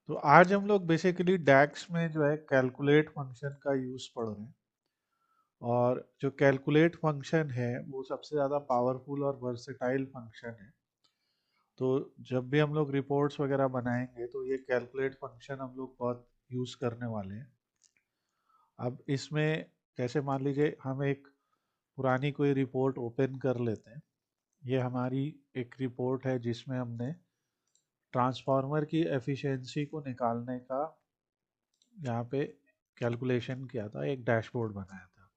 तो आज हम लोग बेसिकली डैक्स में जो है कैलकुलेट फंक्शन का यूज़ पढ़ रहे हैं। और जो कैलकुलेट फंक्शन है वो सबसे ज़्यादा पावरफुल और वर्सेटाइल फंक्शन है। तो जब भी हम लोग रिपोर्ट्स वगैरह बनाएंगे तो ये कैलकुलेट फंक्शन हम लोग बहुत यूज़ करने वाले हैं। अब इसमें जैसे मान लीजिए हम एक पुरानी कोई रिपोर्ट ओपन कर लेते हैं। ये हमारी एक रिपोर्ट है जिसमें हमने ट्रांसफार्मर की एफिशिएंसी को निकालने का यहाँ पे कैलकुलेशन किया था, एक डैशबोर्ड बनाया था।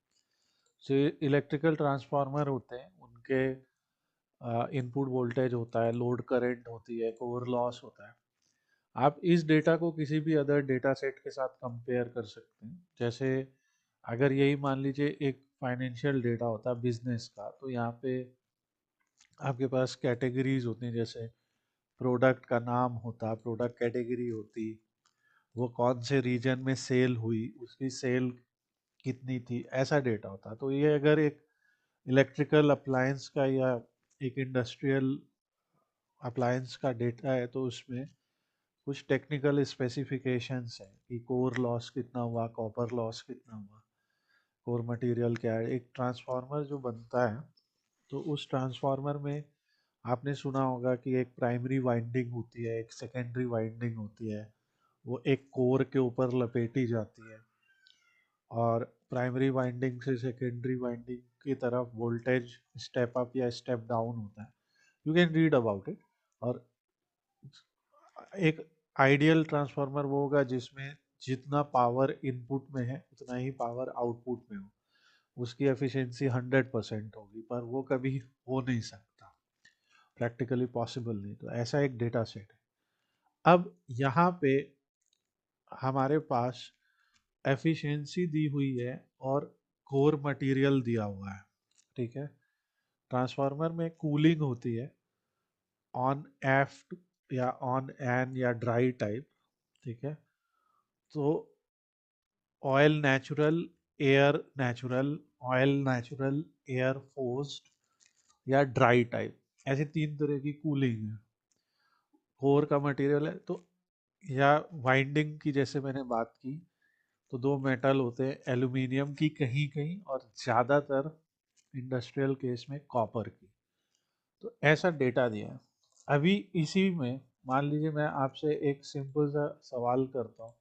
जो इलेक्ट्रिकल ट्रांसफार्मर होते हैं उनके इनपुट वोल्टेज होता है, लोड करंट होती है, कोर लॉस होता है। आप इस डेटा को किसी भी अदर डेटा सेट के साथ कंपेयर कर सकते हैं। जैसे अगर यही मान लीजिए एक फाइनेंशियल डेटा होता है बिजनेस का, तो यहाँ पे आपके पास कैटेगरीज होती हैं। जैसे प्रोडक्ट का नाम होता, प्रोडक्ट कैटेगरी होती, वो कौन से रीजन में सेल हुई, उसकी सेल कितनी थी, ऐसा डेटा होता। तो ये अगर एक इलेक्ट्रिकल अप्लायंस का या एक इंडस्ट्रियल अप्लायंस का डेटा है तो उसमें कुछ टेक्निकल स्पेसिफिकेशंस हैं कि कोर लॉस कितना हुआ, कॉपर लॉस कितना हुआ, कोर मटेरियल क्या है। एक ट्रांसफार्मर जो बनता है तो उस ट्रांसफार्मर में आपने सुना होगा कि एक प्राइमरी वाइंडिंग होती है, एक सेकेंडरी वाइंडिंग होती है। वो एक कोर के ऊपर लपेटी जाती है और प्राइमरी वाइंडिंग से सेकेंडरी वाइंडिंग की तरफ वोल्टेज स्टेप अप या स्टेप डाउन होता है। You can read about it. और एक आइडियल ट्रांसफार्मर वो होगा जिसमें जितना पावर इनपुट में है उतना ही पावर आउटपुट में हो। उसकी एफिशिएंसी 100% होगी, पर वो कभी हो नहीं सकता, प्रैक्टिकली पॉसिबल नहीं। तो ऐसा एक डेटा सेट है। अब यहाँ पे हमारे पास एफिशिएंसी दी हुई है और कोर मटेरियल दिया हुआ है। ठीक है। ट्रांसफार्मर में कूलिंग होती है ऑन एफ या ऑन एन या ड्राई टाइप। ठीक है। तो oil natural, air natural, oil natural, air forced या ड्राई टाइप, ऐसे तीन तरह की कूलिंग है। कोर का मटेरियल है तो, या वाइंडिंग की जैसे मैंने बात की, तो दो मेटल होते हैं, एल्यूमिनियम की कहीं कहीं और ज़्यादातर इंडस्ट्रियल केस में कॉपर की। तो ऐसा डेटा दिया है। अभी इसी में मान लीजिए मैं आपसे एक सिंपल सा सवाल करता हूँ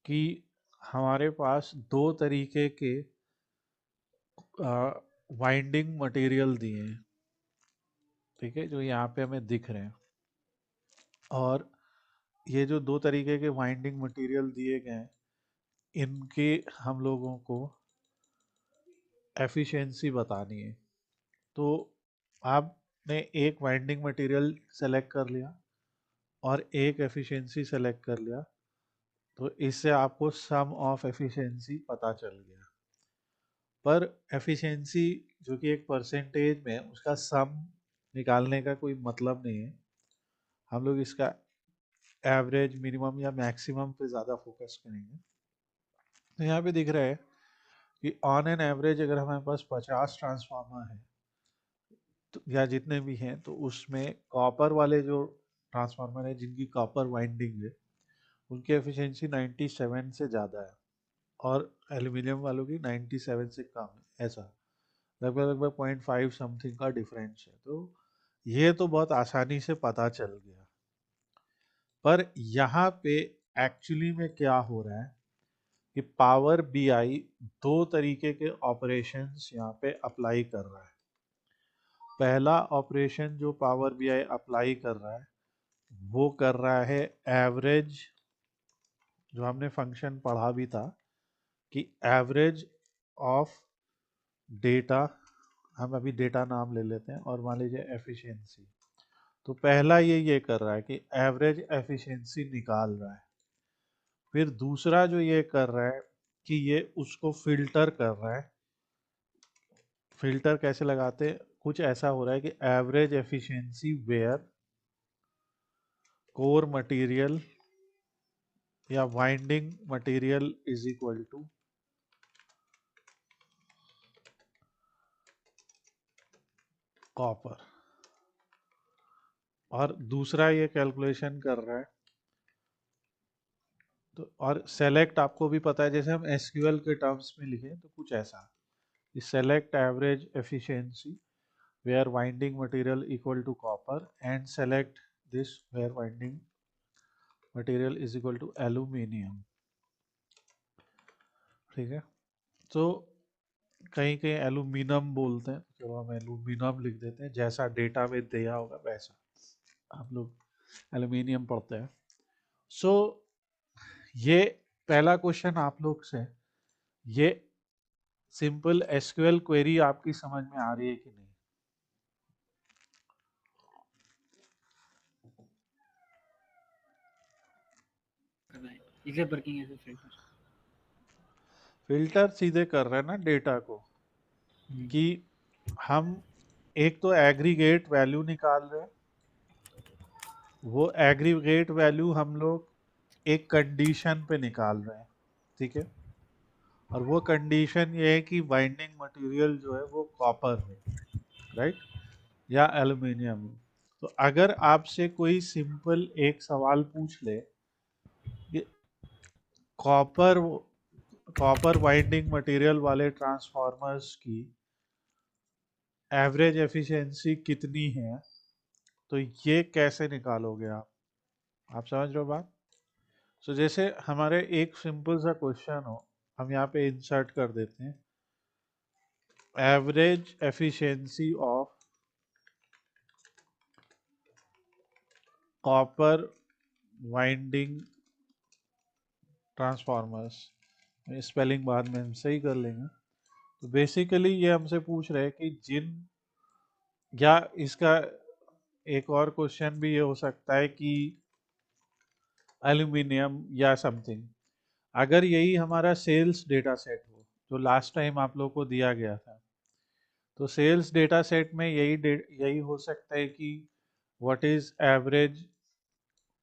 कि हमारे पास दो तरीके के वाइंडिंग मटेरियल दिए हैं। ठीक है, जो यहाँ पे हमें दिख रहे हैं। और ये जो दो तरीके के वाइंडिंग मटेरियल दिए गए हैं, इनके हम लोगों को एफिशिएंसी बतानी है। तो आपने एक वाइंडिंग मटेरियल सेलेक्ट कर लिया और एक एफिशिएंसी सेलेक्ट कर लिया, तो इससे आपको सम ऑफ एफिशिएंसी पता चल गया। पर एफिशिएंसी जो कि एक परसेंटेज में है, उसका सम निकालने का कोई मतलब नहीं है। हम लोग इसका एवरेज, मिनिमम या मैक्सिमम पे ज़्यादा फोकस करेंगे। तो यहाँ पे दिख रहा है कि ऑन एन एवरेज अगर हमारे पास 50 ट्रांसफार्मर है तो, या जितने भी हैं, तो उसमें कॉपर वाले जो ट्रांसफार्मर है जिनकी कॉपर वाइंडिंग है उनकी एफिशिएंसी 97 से ज़्यादा है और एल्यूमिनियम वालों की 97 से कम है। ऐसा लगभग लगभग 0.5 समथिंग का डिफरेंस है। तो ये तो बहुत आसानी से पता चल गया। पर यहाँ पे एक्चुअली में क्या हो रहा है कि पावर बीआई दो तरीके के ऑपरेशंस यहाँ पे अप्लाई कर रहा है। पहला ऑपरेशन जो पावर बीआई अप्लाई कर रहा है वो कर रहा है एवरेज, जो हमने फंक्शन पढ़ा भी था कि एवरेज ऑफ डेटा, हम अभी डेटा नाम ले लेते हैं और मान लीजिए एफिशिएंसी। तो पहला ये कर रहा है कि एवरेज एफिशिएंसी निकाल रहा है। फिर दूसरा जो ये कर रहा है कि ये उसको फिल्टर कर रहा है। फिल्टर कैसे लगाते हैं, कुछ ऐसा हो रहा है कि average efficiency where core material या winding material is equal to copper. और दूसरा ये कैलकुलेशन कर रहा है तो और सेलेक्ट आपको भी पता है, जैसे हम एसक्यूएल के टर्म्स में लिखें तो कुछ ऐसा, select average efficiency where winding material equal to copper and select this where winding material is equal to aluminium। ठीक है, तो कहीं कहीं एल्यूमिनियम बोलते हैं, चलो हम एल्यूमिनियम लिख देते हैं, जैसा डेटा में दिया होगा वैसा आप लोग एल्यूमिनियम पढ़ते हैं। सो ये पहला क्वेश्चन आप लोग से, ये सिंपल एसक्यूएल क्वेरी आपकी समझ में आ रही है कि नहीं? इसे वर्किंग एज ए फिल्टर सीधे कर रहे हैं ना डेटा को, कि हम एक तो एग्रीगेट वैल्यू निकाल रहे हैं, वो एग्रीगेट वैल्यू हम लोग एक कंडीशन पे निकाल रहे हैं, ठीक है, और वो कंडीशन ये है कि बाइंडिंग मटेरियल जो है वो कॉपर हो, राइट, या एल्यूमिनियम हो। तो अगर आपसे कोई सिंपल एक सवाल पूछ ले कि कॉपर कॉपर बाइंडिंग मटेरियल वाले ट्रांसफार्मर्स की एवरेज एफिशिएंसी कितनी है, तो ये कैसे निकालोगे आप समझ रहे हो बात? सो जैसे हमारे एक सिंपल सा क्वेश्चन हो, हम यहाँ पे इंसर्ट कर देते हैं average efficiency of copper winding transformers, spelling बाद में हम सही कर लेंगे। तो बेसिकली ये हमसे पूछ रहे हैं कि जिन, या इसका एक और क्वेश्चन भी ये हो सकता है कि एल्यूमिनियम या समथिंग, अगर यही हमारा सेल्स डेटा सेट हो जो लास्ट टाइम आप लोग को दिया गया था, तो सेल्स डेटा सेट में यही हो सकता है कि what is average,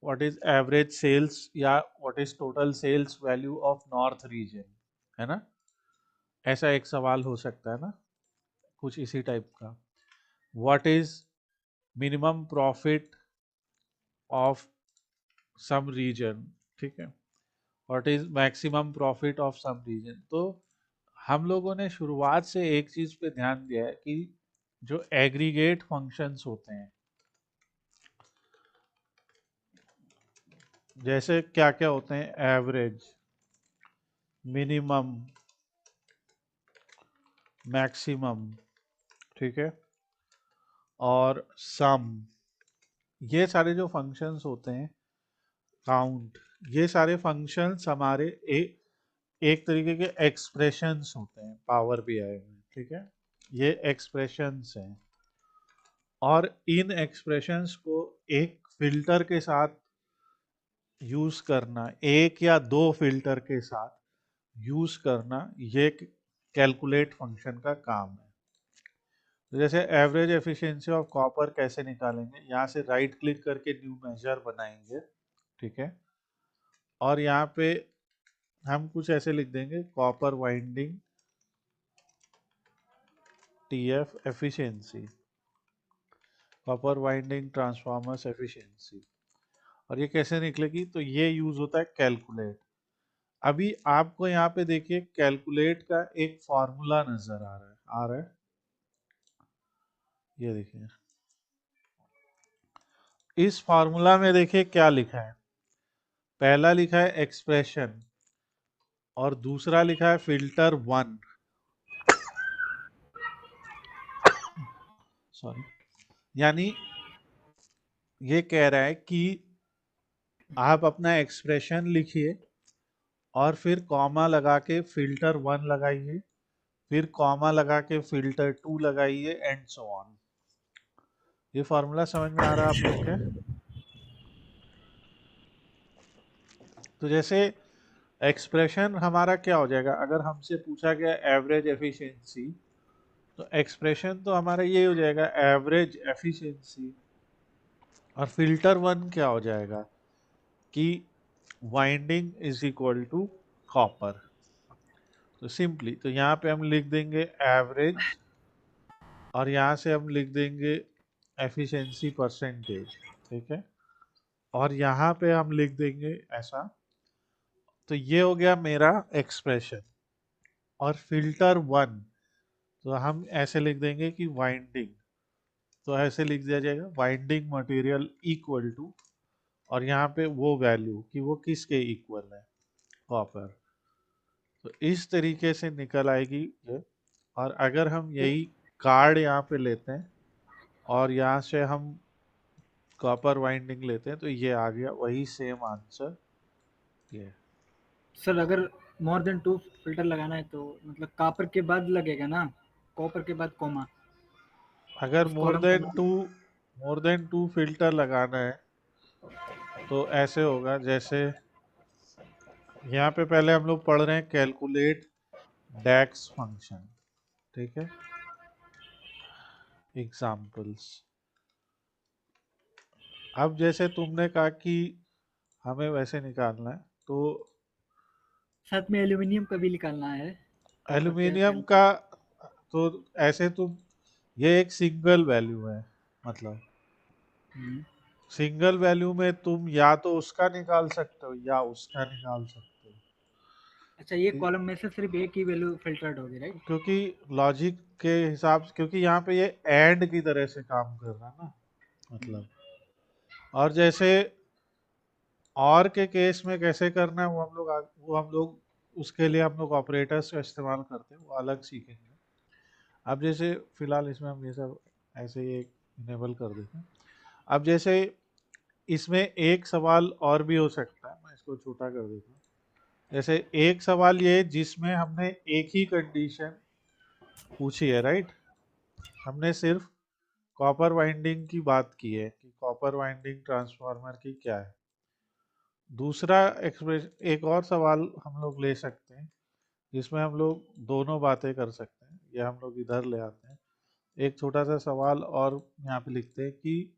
what is average sales, या what is total sales value of north region, है ना, ऐसा एक सवाल हो सकता है ना, कुछ इसी टाइप का। What is minimum profit of some region, ठीक है, what is maximum profit of some region. तो हम लोगों ने शुरुआत से एक चीज पे ध्यान दिया है कि जो एग्रीगेट फंक्शंस होते हैं, जैसे क्या क्या होते हैं, एवरेज, मिनिमम, मैक्सिमम, ठीक है, और सम, ये सारे जो फंक्शंस होते हैं, काउंट, ये सारे फंक्शंस हमारे एक तरीके के एक्सप्रेशंस होते हैं पावर बीआई में, ठीक है, ये एक्सप्रेशंस हैं, और इन एक्सप्रेशंस को एक फिल्टर के साथ यूज करना, एक या दो फिल्टर के साथ यूज करना, ये कैलकुलेट फंक्शन का काम है। तो जैसे एवरेज एफिशिएंसी ऑफ कॉपर कैसे निकालेंगे, यहाँ से राइट क्लिक करके न्यू मेजर बनाएंगे, ठीक है, और यहाँ पे हम कुछ ऐसे लिख देंगे copper winding TF efficiency, copper winding transformers efficiency, और ये कैसे निकलेगी, तो ये यूज होता है कैलकुलेट। अभी आपको यहाँ पे देखिए कैलकुलेट का एक फॉर्मूला नजर आ रहा है, ये देखिए, इस फॉर्मूला में देखिए क्या लिखा है, पहला लिखा है एक्सप्रेशन और दूसरा लिखा है फिल्टर 1, सॉरी, यानी ये कह रहा है कि आप अपना एक्सप्रेशन लिखिए और फिर कॉमा लगा के फिल्टर 1 लगाइए, फिर कॉमा लगा के फिल्टर 2 लगाइए, एंड सो ऑन। ये फॉर्मूला समझ में आ रहा है आप लोग के? तो जैसे एक्सप्रेशन हमारा क्या हो जाएगा, अगर हमसे पूछा गया एवरेज एफिशिएंसी, तो एक्सप्रेशन तो हमारा ये हो जाएगा एवरेज एफिशिएंसी, और फिल्टर 1 क्या हो जाएगा कि winding is equal to copper. तो सिंपली तो यहाँ पे हम लिख देंगे एवरेज, और यहाँ से हम लिख देंगे एफिशिएंसी परसेंटेज, ठीक है, और यहाँ पे हम लिख देंगे ऐसा, तो ये हो गया मेरा एक्सप्रेशन। और फिल्टर वन, तो हम ऐसे लिख देंगे कि वाइंडिंग, तो ऐसे लिख दिया जाएगा वाइंडिंग मटेरियल इक्वल टू, और यहाँ पे वो वैल्यू कि वो किसके इक्वल है, कॉपर। तो इस तरीके से निकल आएगी ये। और अगर हम यही कार्ड यहाँ पे लेते हैं और यहाँ से हम कॉपर वाइंडिंग लेते हैं, तो ये आ गया वही सेम आंसर ये। सर अगर मोर देन 2 फ़िल्टर लगाना है तो मतलब कॉपर के बाद लगेगा ना? कॉपर के बाद कॉमा, अगर उस कॉलम को मतलब मोर देन टू फिल्टर लगाना है तो ऐसे होगा, जैसे यहाँ पे पहले हम लोग पढ़ रहे हैं कैलकुलेट डैक्स फंक्शन, ठीक है, एग्जाम्पल्स। अब जैसे तुमने कहा कि हमें वैसे निकालना है, तो साथ में एल्यूमीनियम का भी निकालना है, कॉपर के एल्यूमिनियम पहले। का, तो ऐसे तुम, ये एक सिंगल वैल्यू है, मतलब हुँ। सिंगल वैल्यू में तुम या तो उसका निकाल सकते हो या उसका निकाल सकते हो। अच्छा, ये इ- कॉलम में से सिर्फ़ एक ही वैल्यू फ़िल्टर्ड होगी, राइट? क्योंकि लॉजिक के हिसाब से, क्योंकि यहाँ पे ये एंड की तरह से काम कर रहा है ना, हुँ। मतलब। और जैसे और के केस में कैसे करना है, वो हम लोग उसके लिए हम लोग ऑपरेटर्स का इस्तेमाल करते हैं, वो अलग सीखेंगे। अब जैसे फिलहाल इसमें हम ये सब ऐसे ही इनेबल कर देते हैं। अब जैसे इसमें एक सवाल और भी हो सकता है, मैं इसको छोटा कर देता हूँ। जैसे एक सवाल ये जिसमें हमने एक ही कंडीशन पूछी है, राइट, हमने सिर्फ कॉपर वाइंडिंग की बात की है कि कॉपर वाइंडिंग ट्रांसफार्मर की क्या है। दूसरा एक्सप्रेस एक और सवाल हम लोग ले सकते हैं जिसमें हम लोग दोनों बातें कर सकते हैं, ये हम लोग इधर ले आते हैं। एक छोटा सा सवाल और यहाँ पे लिखते हैं कि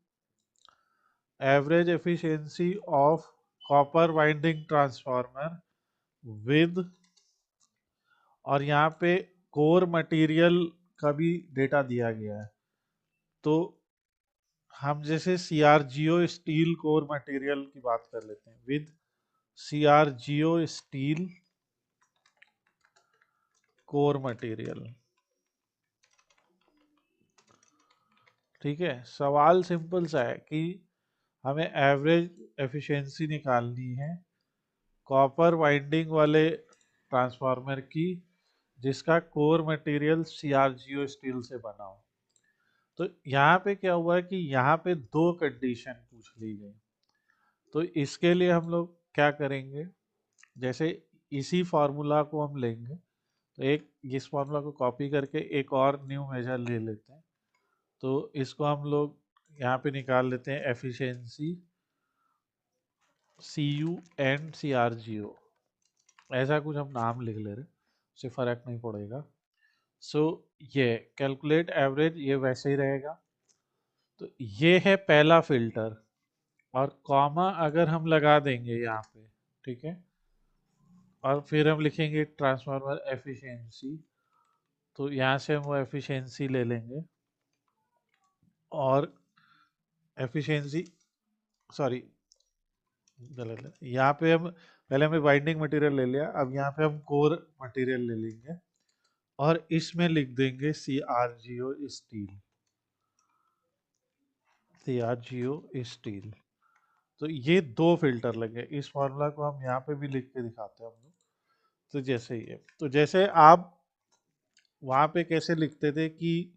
average efficiency of copper winding transformer with, और यहाँ पे कोर मटेरियल का भी डेटा दिया गया है। तो हम जैसे सीआरजीओ स्टील कोर मटेरियल की बात कर लेते हैं, with CRGO steel core material, ठीक है। सवाल सिंपल सा है कि हमें एवरेज एफिशिएंसी निकालनी है कॉपर वाइंडिंग वाले ट्रांसफार्मर की जिसका कोर मटेरियल सीआरजीओ स्टील से बना हो। तो यहाँ पे क्या हुआ कि यहाँ पे दो कंडीशन पूछ ली गई। तो इसके लिए हम लोग क्या करेंगे, जैसे इसी फार्मूला को हम लेंगे, तो एक इस फार्मूला को कॉपी करके एक और न्यू मेजर ले लेते हैं। तो इसको हम लोग यहाँ पे निकाल लेते हैं efficiency C U and C R G O, ऐसा कुछ हम नाम लिख ले रहे हैं, उससे फर्क नहीं पड़ेगा। सो ये कैलकुलेट एवरेज ये वैसे ही रहेगा। तो ये है पहला फिल्टर, और कॉमा अगर हम लगा देंगे यहाँ पे, ठीक है, और फिर हम लिखेंगे ट्रांसफार्मर एफिशिएंसी, तो यहाँ से हम वो एफिशिएंसी ले लेंगे। और एफिशिएंसी, सॉरी गलत है, यहाँ पे हम पहले हमने बाइंडिंग मटेरियल ले लिया, अब यहाँ पे हम कोर मटेरियल ले लेंगे और इसमें लिख देंगे सी आर जी ओ स्टील, सी आर जी ओ स्टील। तो ये दो फिल्टर लगे, इस फॉर्मूला को हम यहाँ पे भी लिख के दिखाते हैं हम लोग। तो जैसे ये, तो जैसे आप वहाँ पे कैसे लिखते थे कि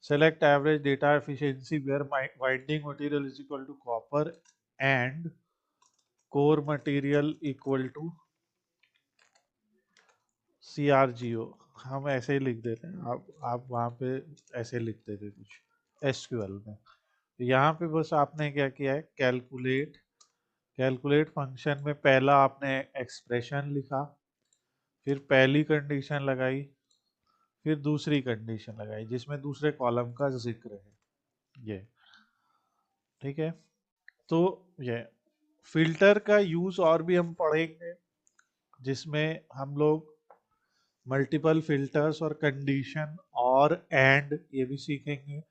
select average data efficiency where winding material is equal to copper and core material equal to C R G O, हम ऐसे ही लिख देते हैं। आप वहाँ पे ऐसे लिखते थे कुछ एसक्यूएल में। तो यहाँ पे बस आपने क्या किया है, कैलकुलेट फंक्शन में पहला आपने एक्सप्रेशन लिखा, फिर पहली कंडीशन लगाई, फिर दूसरी कंडीशन लगाई जिसमें दूसरे कॉलम का जिक्र है ये, ठीक है। तो ये फिल्टर का यूज और भी हम पढ़ेंगे जिसमें हम लोग मल्टीपल फिल्टर्स और कंडीशन और एंड ये भी सीखेंगे।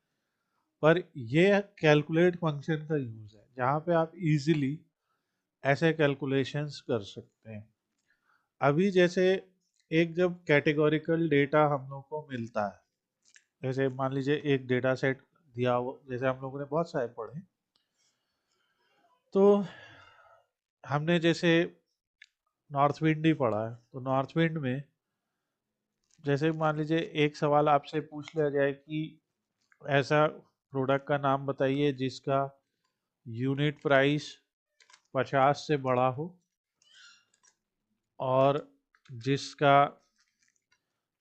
पर ये कैलकुलेट फंक्शन का यूज है जहाँ पे आप इजीली ऐसे कैलकुलेशंस कर सकते हैं। अभी जैसे एक जब कैटेगोरिकल डेटा हम लोग को मिलता है, जैसे मान लीजिए एक डेटा सेट दिया हो, जैसे हम लोगों ने बहुत सारे पढ़े, तो हमने जैसे नॉर्थ विंड ही पढ़ा है, तो नॉर्थ विंड में जैसे मान लीजिए एक सवाल आपसे पूछ लिया जाए कि ऐसा प्रोडक्ट का नाम बताइए जिसका यूनिट प्राइस 50 से बड़ा हो और जिसका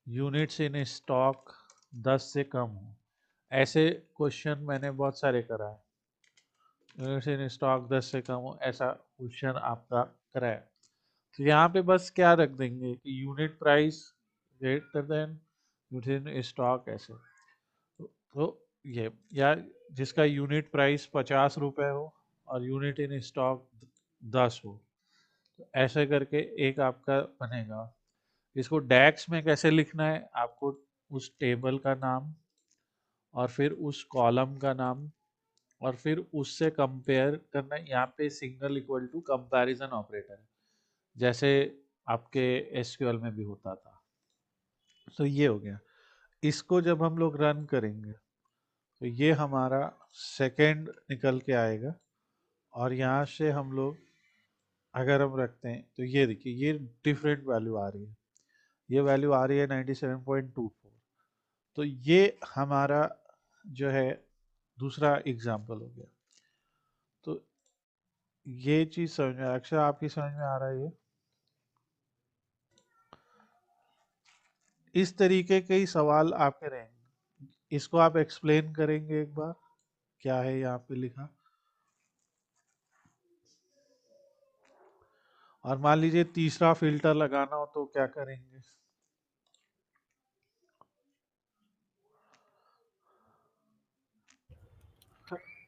यूनिट्स इन स्टॉक 10 से कम हो। ऐसे क्वेश्चन मैंने बहुत सारे करा है। यूनिट्स इन स्टॉक 10 से कम हो, ऐसा क्वेश्चन आपका करा है। तो यहाँ पे बस क्या रख देंगे कि unit price greater than unit in stock, ऐसे। तो ये, या जिसका यूनिट प्राइस 50 रुपये हो और यूनिट इन स्टॉक 10 हो, तो ऐसे करके एक आपका बनेगा। इसको डैक्स में कैसे लिखना है, आपको उस टेबल का नाम और फिर उस कॉलम का नाम और फिर उससे कंपेयर करना है। यहाँ पे single equal to comparison operator है, जैसे आपके एसक्यूएल में भी होता था। तो ये हो गया। इसको जब हम लोग रन करेंगे तो ये हमारा सेकंड निकल के आएगा, और यहाँ से हम लोग अगर हम रखते हैं तो ये देखिए ये डिफरेंट वैल्यू आ रही है, ये वैल्यू आ रही है 97.24। तो ये हमारा जो है दूसरा एग्जाम्पल हो गया। तो ये चीज समझ में, अक्षर आपकी समझ में आ रहा है? ये इस तरीके के ही सवाल आपके रहेंगे। इसको आप एक्सप्लेन करेंगे एक बार, क्या है यहाँ पे लिखा। और मान लीजिए तीसरा फिल्टर लगाना हो तो क्या करेंगे?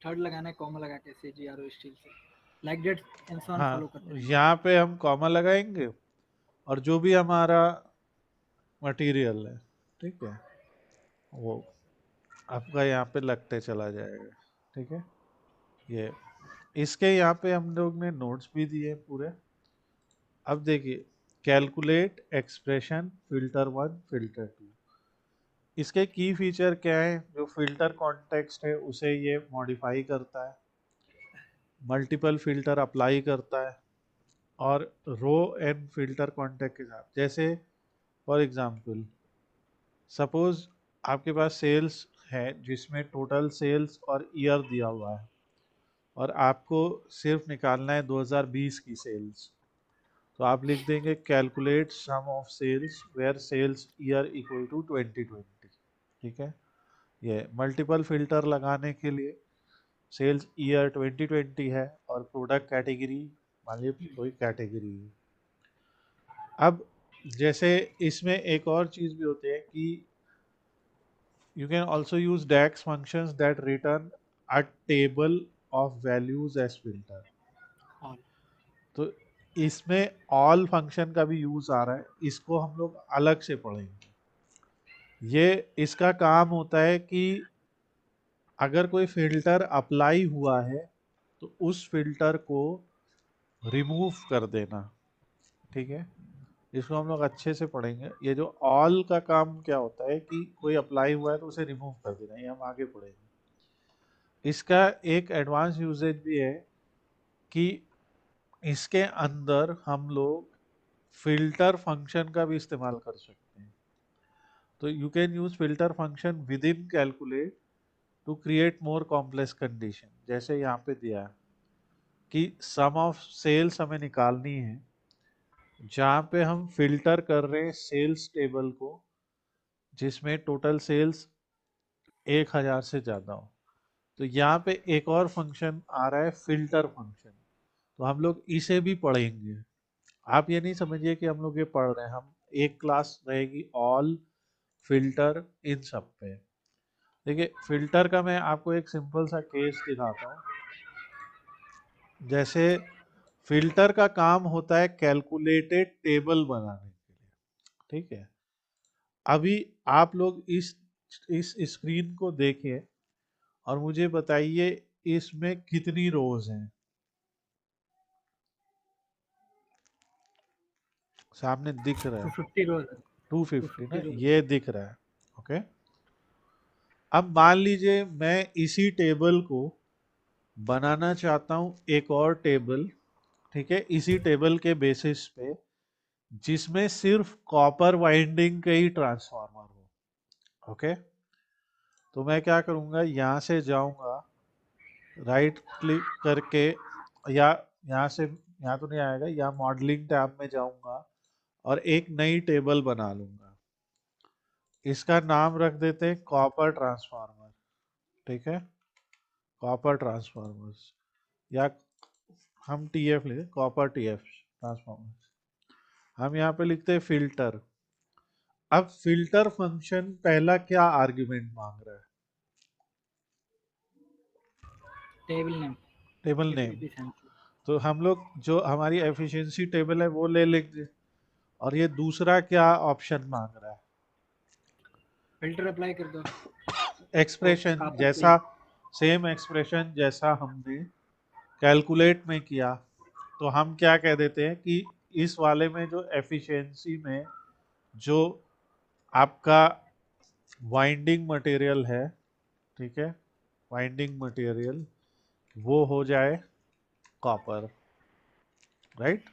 थर्ड लगाना है कॉमा लगा के CGRO स्टील से, like that and so on हाँ, फॉलो करते रहेंगे। यहाँ पे हम कॉमा लगाएंगे और जो भी हमारा मटेरियल है, ठीक है, वो आपका यहाँ पे लगते चला जाएगा। ठीक है, ये इसके यहाँ पे हम लोग ने नोट्स भी दिए पूरे। अब देखिए, calculate expression filter one filter two, इसके की फीचर क्या है? जो फिल्टर कॉन्टेक्स्ट है उसे ये मॉडिफाई करता है, मल्टीपल फिल्टर अप्लाई करता है, और रो एंड फिल्टर कॉन्टेक्ट के साथ, जैसे फॉर एग्जांपल सपोज आपके पास सेल्स है जिसमें टोटल सेल्स और ईयर दिया हुआ है, और आपको सिर्फ निकालना है 2020 की सेल्स। तो आप लिख देंगे calculate sum of sales where sales year equal to 2020। ठीक है, ये मल्टीपल फिल्टर लगाने के लिए सेल्स ईयर 2020 है और प्रोडक्ट कैटेगरी मान लीजिए कोई कैटेगरी है। अब जैसे इसमें एक और चीज भी होती है कि you can also use DAX functions that return a table of values as filter। All. तो इसमें all फंक्शन का भी यूज आ रहा है, इसको हम लोग अलग से पढ़ेंगे। ये इसका काम होता है कि अगर कोई फिल्टर अप्लाई हुआ है तो उस फिल्टर को रिमूव कर देना। ठीक है, इसको हम लोग अच्छे से पढ़ेंगे। ये जो ऑल का काम क्या होता है कि कोई अप्लाई हुआ है तो उसे रिमूव कर देना, ये हम आगे पढ़ेंगे। इसका एक एडवांस यूजेज भी है कि इसके अंदर हम लोग फिल्टर फंक्शन का भी इस्तेमाल कर सकते हैं। तो you can use filter function within calculate to create more complex condition. जैसे यहाँ पे दिया है कि सम ऑफ सेल्स हमें निकालनी है, जहाँ पे हम फिल्टर कर रहे हैं सेल्स टेबल को जिसमें टोटल सेल्स 1000 से ज़्यादा हो। तो यहाँ पे एक और फंक्शन आ रहा है फिल्टर फंक्शन, तो हम लोग इसे भी पढ़ेंगे। आप ये नहीं समझिए कि हम लोग ये पढ़ रहे हैं, हम एक क्लास रहेगी ऑल फिल्टर इन सब पे। देखिए फिल्टर का मैं आपको एक सिंपल सा केस दिखाता हूँ। जैसे फिल्टर का काम होता है कैलकुलेटेड टेबल बनाने के लिए। ठीक है, अभी आप लोग इस स्क्रीन को देखिए और मुझे बताइए इसमें कितनी रोज हैं। सामने दिख रहा टू है। Fifty rows. Two two fifty fifty ना, रोज। ये दिख रहा है। ओके। अब मान लीजिए मैं इसी टेबल को बनाना चाहता हूं एक और टेबल, ठीक है, इसी टेबल के बेसिस पे, जिसमें सिर्फ कॉपर वाइंडिंग के ही ट्रांसफार्मर हो। ओके। तो मैं क्या करूंगा, यहां से जाऊंगा, राइट क्लिक करके, या यहाँ से, यहाँ तो नहीं आएगा, या मॉडलिंग टैब में जाऊंगा और एक नई टेबल बना लूंगा। इसका नाम रख देते हैं कॉपर ट्रांसफार्मर। ठीक है, कॉपर ट्रांसफार्मर्स, या हम टीएफ लिखे, कॉपर टीएफ ट्रांसफार्मर्स। हम यहाँ पे लिखते हैं फिल्टर। अब फिल्टर फंक्शन पहला क्या आर्ग्यूमेंट मांग रहा है? Table name. Table name. Efficiency. तो हम लोग जो हमारी एफिशिएंसी टेबल है वो ले लेंगे। और ये दूसरा क्या ऑप्शन मांग रहा है? फिल्टर अप्लाई कर दो। एक्सप्रेशन कापर पे। जैसा, सेम एक्सप्रेशन जैसा हमने कैलकुलेट में किया। तो हम क्या कह देते हैं कि इस वाले में जो एफिशिएंसी में जो आपका वाइंडिंग मटेरियल है, ठीक है, वाइंडिंग मटेरियल वो हो जाए कॉपर, राइट,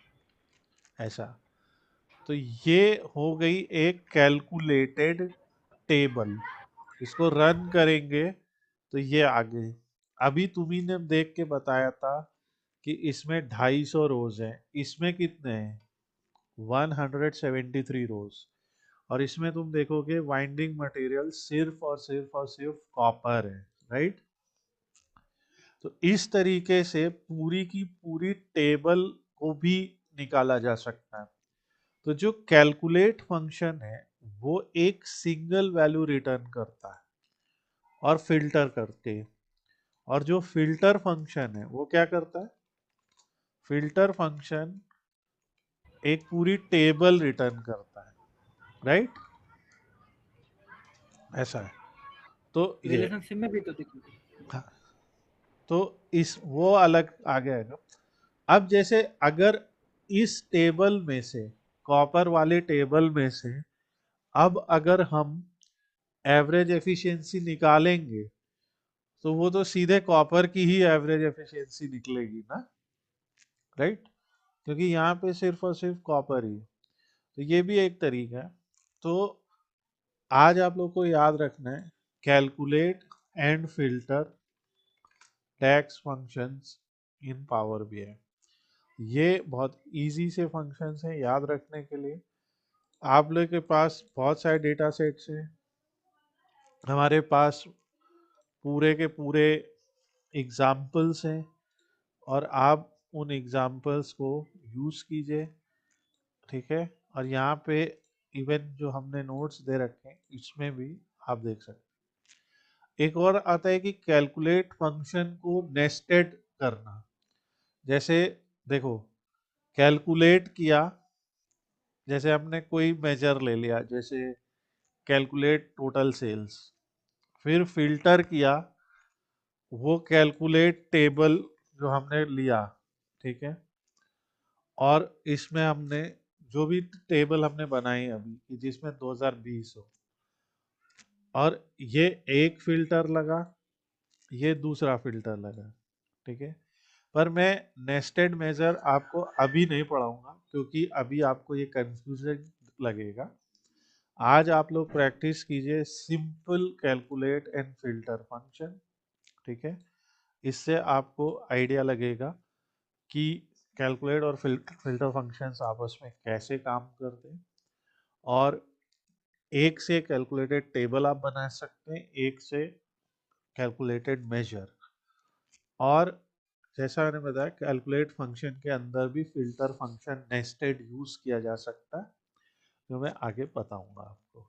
ऐसा। तो ये हो गई एक कैलकुलेटेड टेबल। इसको रन करेंगे तो ये आगे, अभी तुम्ही ने देख के बताया था कि इसमें 250 रोज हैं, इसमें कितने हैं? 173 रोज। और इसमें तुम देखोगे वाइंडिंग मटेरियल सिर्फ और सिर्फ और सिर्फ कॉपर है, राइट। तो इस तरीके से पूरी की पूरी टेबल को भी निकाला जा सकता है। तो जो कैलकुलेट फंक्शन है वो एक सिंगल वैल्यू रिटर्न करता है और फिल्टर करके, और जो फिल्टर फंक्शन है वो क्या करता है? फिल्टर फंक्शन एक पूरी टेबल रिटर्न करता है, राइट, ऐसा है। तो ये, रिलेशनशिप में भी तो दिखती हाँ, तो इस वो अलग आ गया। अब जैसे अगर इस टेबल में से, कॉपर वाले टेबल में से, अब अगर हम एवरेज एफिशिएंसी निकालेंगे तो वो तो सीधे कॉपर की ही एवरेज एफिशिएंसी निकलेगी ना, राइट, क्योंकि यहाँ पे सिर्फ और सिर्फ कॉपर ही है। तो ये भी एक तरीका है। तो आज आप लोग को याद रखना है, calculate and filter tax functions in power BI. ये बहुत इजी से फंक्शंस हैं याद रखने के लिए। आप लोग के पास बहुत सारे डेटा सेट्स हैं, हमारे पास पूरे के पूरे एग्जाम्पल्स हैं, और आप उन एग्जाम्पल्स को यूज़ कीजिए, ठीक है। और यहाँ पे इवन जो हमने नोट्स दे रखे हैं इसमें भी आप देख सकते हैं। एक और आता है कि कैलकुलेट फंक्शन को नेस्टेड करना। जैसे देखो, कैलकुलेट किया, जैसे हमने कोई मेजर ले लिया, जैसे कैलकुलेट टोटल सेल्स, फिर फिल्टर किया, वो कैलकुलेट टेबल जो हमने लिया, ठीक है, और इसमें हमने जो भी टेबल हमने बनाई अभी कि जिसमें 2020 हो, और ये एक फिल्टर लगा, ये दूसरा फिल्टर लगा, ठीक है। पर मैं नेस्टेड मेजर आपको अभी नहीं पढ़ाऊंगा क्योंकि अभी आपको ये कंफ्यूजन लगेगा। आज आप लोग प्रैक्टिस कीजिए simple calculate and filter function, ठीक है। इससे आपको आइडिया लगेगा कि कैलकुलेट और फिल्टर फंक्शंस आपस में कैसे काम करते हैं, और एक से कैलकुलेटेड टेबल आप बना सकते हैं, एक से कैलकुलेटेड मेजर। और जैसा मैंने बताया कैलकुलेट फंक्शन के अंदर भी फिल्टर फंक्शन नेस्टेड यूज किया जा सकता है, जो मैं आगे बताऊंगा आपको।